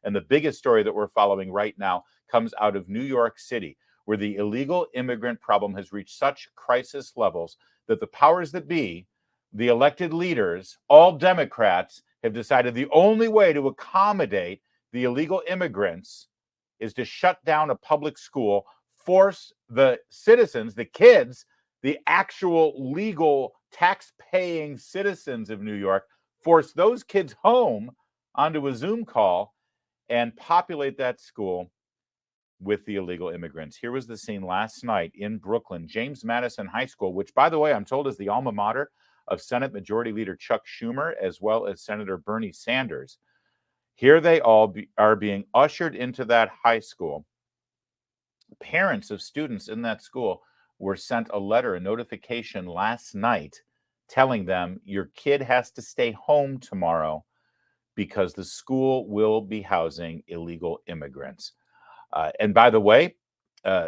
And the biggest story that we're following right now comes out of New York City, where the illegal immigrant problem has reached such crisis levels that the powers that be, the elected leaders, all Democrats, have decided the only way to accommodate the illegal immigrants is to shut down a public school, force the citizens, the kids, the actual legal tax-paying citizens of New York, force those kids home onto a Zoom call and populate that school with the illegal immigrants. Here was the scene last night in Brooklyn, James Madison High School, which, by the way, I'm told is the alma mater of Senate Majority Leader Chuck Schumer, as well as Senator Bernie Sanders. Here they all are being ushered into that high school. Parents of students in that school were sent a letter, a notification last night telling them your kid has to stay home tomorrow because the school will be housing illegal immigrants. And by the way,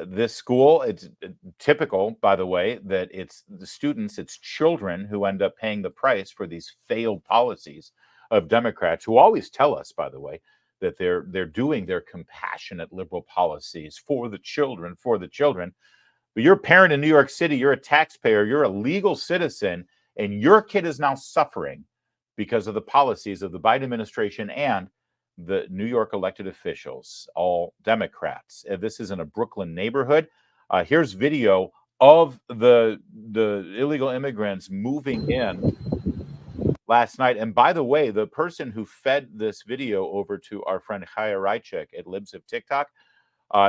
this school, it's typical, by the way, that it's the students, it's children who end up paying the price for these failed policies of Democrats, who always tell us, by the way, that they're doing their compassionate liberal policies for the children, But you're a parent in New York City, you're a taxpayer, you're a legal citizen, and your kid is now suffering because of the policies of the Biden administration and the New York elected officials, all Democrats. This is in a Brooklyn neighborhood. Here's video of the illegal immigrants moving in last night. And by the way, the person who fed this video over to our friend Chaya Rychek at Libs of TikTok,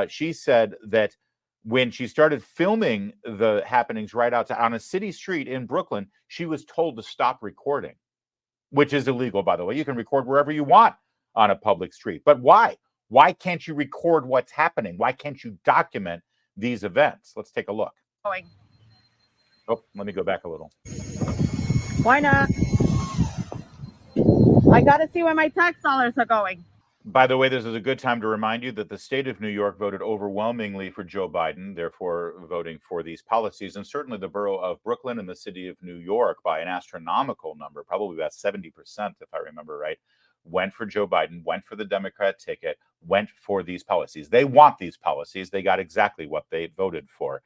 she said that when she started filming the happenings right outside on a city street in Brooklyn, she was told to stop recording, which is illegal, by the way. You can record wherever you want on a public street. But why? Why can't you record what's happening? Why can't you document these events? Let's take a look. Oh, let me go back a little. Why not? I got to see where my tax dollars are going. By the way, this is a good time to remind you that the state of New York voted overwhelmingly for Joe Biden, therefore voting for these policies. And certainly the borough of Brooklyn and the city of New York, by an astronomical number, probably about 70%, if I remember right, went for Joe Biden, went for the Democrat ticket, went for these policies. They want these policies. They got exactly what they voted for.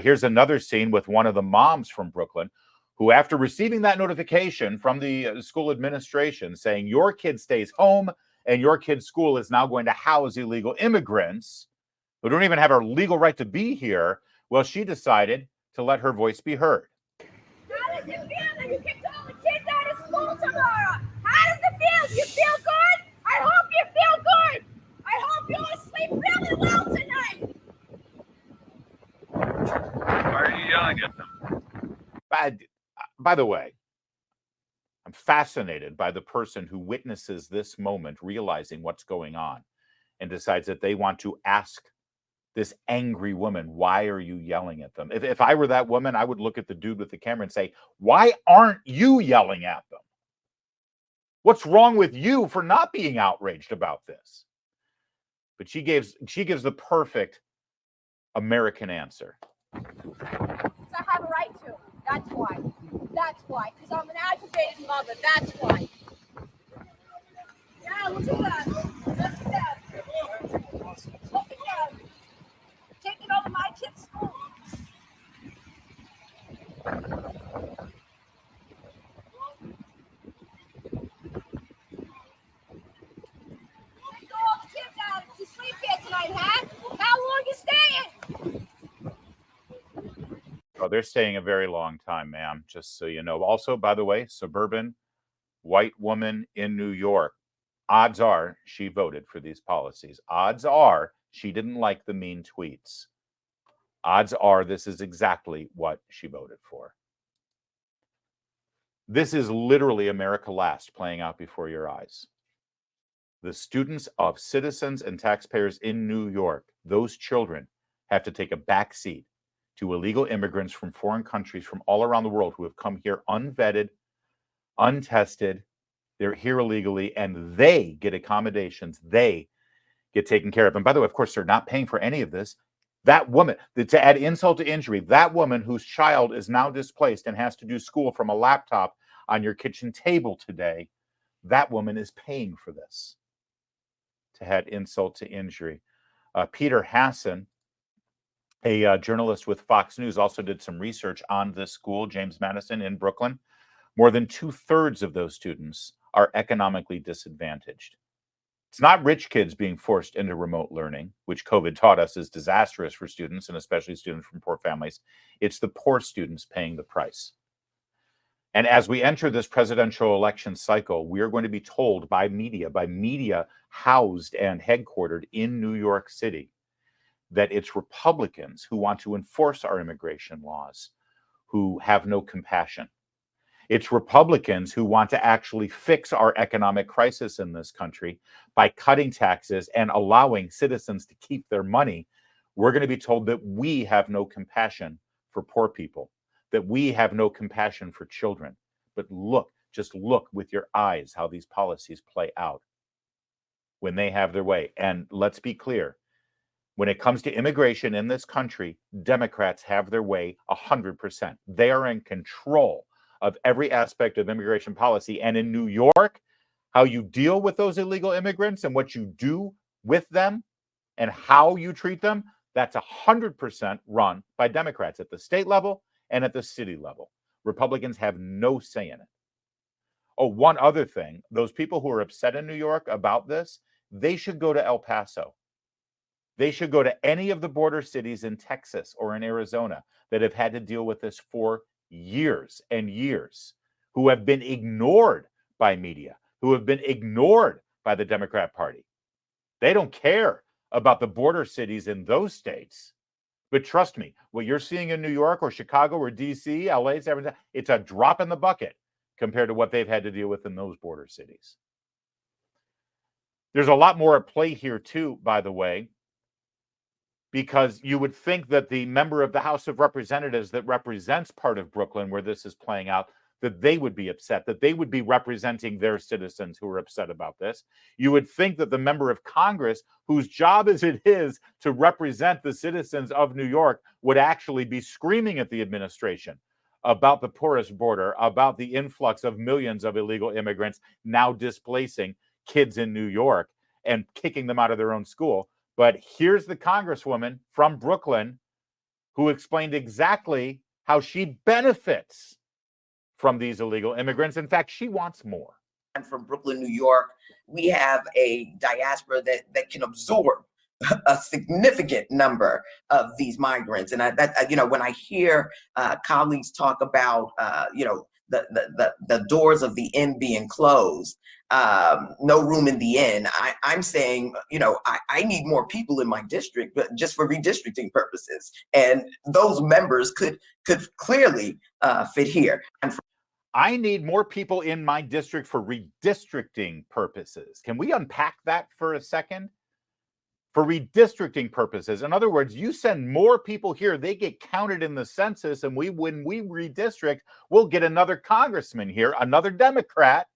Here's another scene with one of the moms from Brooklyn who, after receiving that notification from the school administration saying your kid stays home and your kid's school is now going to house illegal immigrants who don't even have a legal right to be here, well, she decided to let her voice be heard. How does it feel that you kicked all the kids out of school tomorrow? How does it feel? You feel good? I hope you feel good. I hope you'll sleep really well tonight. Why are you yelling at them? By the way, I'm fascinated by the person who witnesses this moment, realizing what's going on, and decides that they want to ask this angry woman, why are you yelling at them? If I were that woman, I would look at the dude with the camera and say, why aren't you yelling at them? What's wrong with you for not being outraged about this? But she gives the perfect American answer. So I have a right to. That's why. That's why. Because I'm an aggravated mother. That's why. Yeah, look at that. Look at that. Look at that. Taking over my kid's school. Take all the kids out to sleep here tonight, huh? How long you staying? Oh, they're staying a very long time, ma'am, just so you know. Also, by the way, suburban white woman in New York. Odds are she voted for these policies. Odds are she didn't like the mean tweets. Odds are this is exactly what she voted for. This is literally America Last playing out before your eyes. The students of citizens and taxpayers in New York, those children, have to take a back seat to illegal immigrants from foreign countries from all around the world who have come here unvetted, untested. They're here illegally, and they get accommodations. They get taken care of. And by the way, of course, they're not paying for any of this. That woman, to add insult to injury, that woman whose child is now displaced and has to do school from a laptop on your kitchen table today, that woman is paying for this. to add insult to injury. Peter Hassan, a journalist with Fox News, also did some research on this school, James Madison in Brooklyn. More than 2/3 of those students are economically disadvantaged. It's not rich kids being forced into remote learning, which COVID taught us is disastrous for students, and especially students from poor families. It's the poor students paying the price. And as we enter this presidential election cycle, we are going to be told by media housed and headquartered in New York City, that it's Republicans who want to enforce our immigration laws, who have no compassion. It's Republicans who want to actually fix our economic crisis in this country by cutting taxes and allowing citizens to keep their money. We're going to be told that we have no compassion for poor people, that we have no compassion for children. But look, just look with your eyes how these policies play out when they have their way. And let's be clear, when it comes to immigration in this country, Democrats have their way 100%. They are in control of every aspect of immigration policy. And in New York, how you deal with those illegal immigrants and what you do with them and how you treat them, that's 100% run by Democrats at the state level and at the city level. Republicans have no say in it. Oh, one other thing, those people who are upset in New York about this, they should go to El Paso. They should go to any of the border cities in Texas or in Arizona that have had to deal with this for years and years, who have been ignored by media, who have been ignored by the Democrat Party. They don't care about the border cities in those states. But trust me, what you're seeing in New York or Chicago or DC, LA, San Francisco, it's a drop in the bucket compared to what they've had to deal with in those border cities. There's a lot more at play here too, by the way, because you would think that the member of the House of Representatives that represents part of Brooklyn where this is playing out, that they would be upset, that they would be representing their citizens who are upset about this. You would think that the member of Congress, whose job it is to represent the citizens of New York, would actually be screaming at the administration about the porous border, about the influx of millions of illegal immigrants now displacing kids in New York and kicking them out of their own school. But here's the Congresswoman from Brooklyn who explained exactly how she benefits from these illegal immigrants. In fact, she wants more. And from Brooklyn, New York, we have a diaspora that can absorb a significant number of these migrants. And when I hear colleagues talk about, the doors of the inn being closed, no room in the inn, I'm saying, I need more people in my district, but just for redistricting purposes. And those members could clearly fit here. And I need more people in my district for redistricting purposes. Can we unpack that for a second? For redistricting purposes. In other words, you send more people here, they get counted in the census, and when we redistrict, we'll get another congressman here, another Democrat.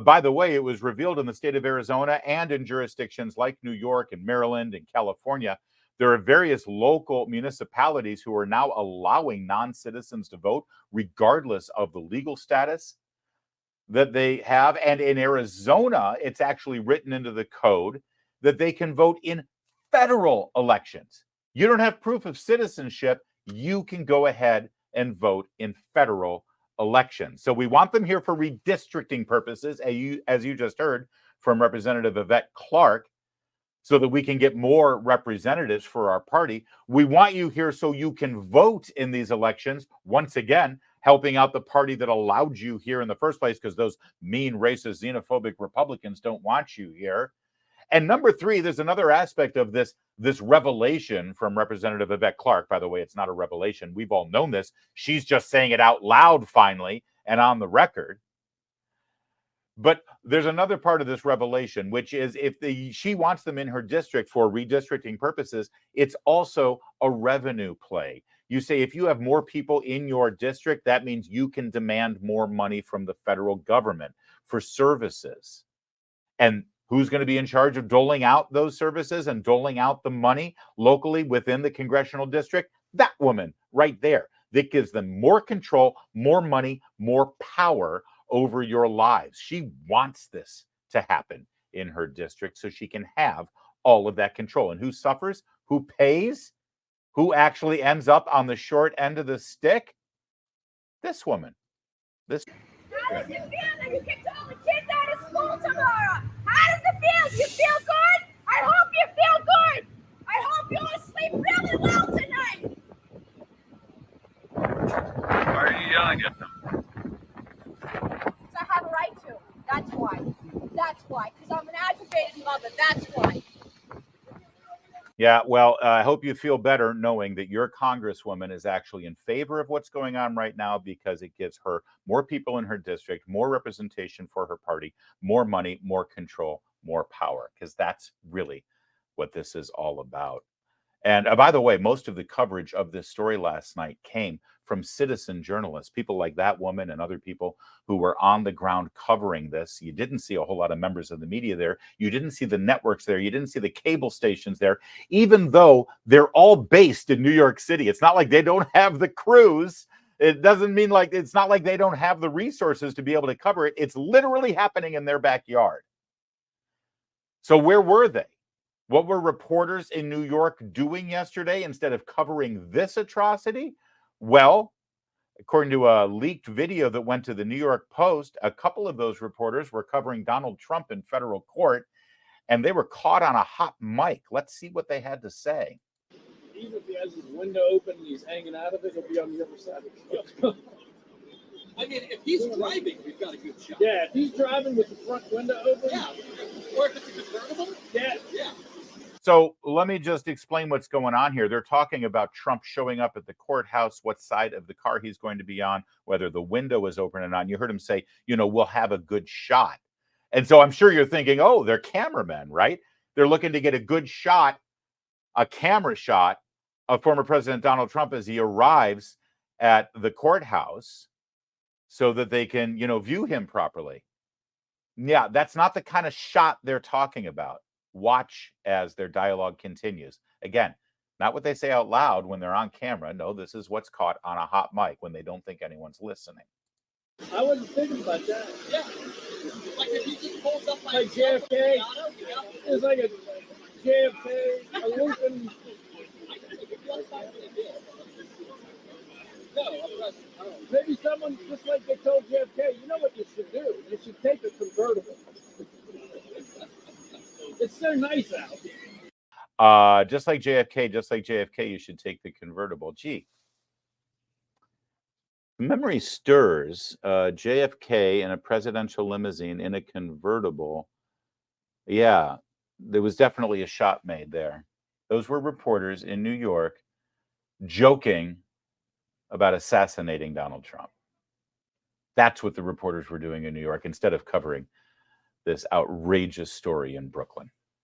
By the way, it was revealed in the state of Arizona and in jurisdictions like New York and Maryland and California. There are various local municipalities who are now allowing non-citizens to vote, regardless of the legal status that they have. And in Arizona, it's actually written into the code that they can vote in federal elections. You don't have proof of citizenship, you can go ahead and vote in federal elections. So we want them here for redistricting purposes, as you just heard from Representative Yvette Clarke, so that we can get more representatives for our party. We want you here so you can vote in these elections, once again, helping out the party that allowed you here in the first place, because those mean, racist, xenophobic Republicans don't want you here. And number three, there's another aspect of this revelation from Representative Yvette Clarke. By the way, it's not a revelation. We've all known this. She's just saying it out loud finally and on the record. But there's another part of this revelation, which is if she wants them in her district for redistricting purposes, it's also a revenue play. You say if you have more people in your district, that means you can demand more money from the federal government for services. And who's going to be in charge of doling out those services and doling out the money locally within the congressional district? That woman right there. That gives them more control, more money, more power over your lives. She wants this to happen in her district so she can have all of that control. And who suffers? Who pays? Who actually ends up on the short end of the stick? This woman. This. How does it feel that you kicked all the kids out of school tomorrow? How does it feel? You feel good? I hope you feel good. I hope you all sleep really well tonight. Why are you yelling at them? Because I have a right to. That's why. That's why. Because I'm an aggravated mother. That's why. Yeah, well, I hope you feel better knowing that your congresswoman is actually in favor of what's going on right now because it gives her more people in her district, more representation for her party, more money, more control, more power, because that's really what this is all about. And by the way, most of the coverage of this story last night came from citizen journalists, people like that woman and other people who were on the ground covering this. You didn't see a whole lot of members of the media there. You didn't see the networks there. You didn't see the cable stations there, even though they're all based in New York City. It's not like they don't have the crews. It doesn't mean like it's not like they don't have the resources to be able to cover it. It's literally happening in their backyard. So where were they? What were reporters in New York doing yesterday instead of covering this atrocity? Well, according to a leaked video that went to the New York Post, a couple of those reporters were covering Donald Trump in federal court, and they were caught on a hot mic. Let's see what they had to say. Even if he has his window open and he's hanging out of it, he'll be on the other side of the I mean, if he's driving, we've got a good shot. Yeah, if he's driving with the front window open. Yeah. Or if it's a convertible. Yeah. Yeah. So let me just explain what's going on here. They're talking about Trump showing up at the courthouse, what side of the car he's going to be on, whether the window is open or not. And you heard him say, we'll have a good shot. And so I'm sure you're thinking, oh, they're cameramen, right? They're looking to get a good shot, a camera shot of former President Donald Trump as he arrives at the courthouse so that they can, view him properly. Yeah, that's not the kind of shot they're talking about. Watch as their dialogue continues. Again, not what they say out loud when they're on camera. No, this is what's caught on a hot mic when they don't think anyone's listening. I wasn't thinking about that. Yeah. Like if he just pulls up like JFK. It's like a JFK, a looping. Maybe someone, just like they told JFK, you know what you should do? You should take a convertible. It's so nice out. Just like JFK, you should take the convertible. Gee, memory stirs. JFK in a presidential limousine in a convertible. Yeah, there was definitely a shot made there. Those were reporters in New York joking about assassinating Donald Trump. That's what the reporters were doing in New York instead of covering this outrageous story in Brooklyn.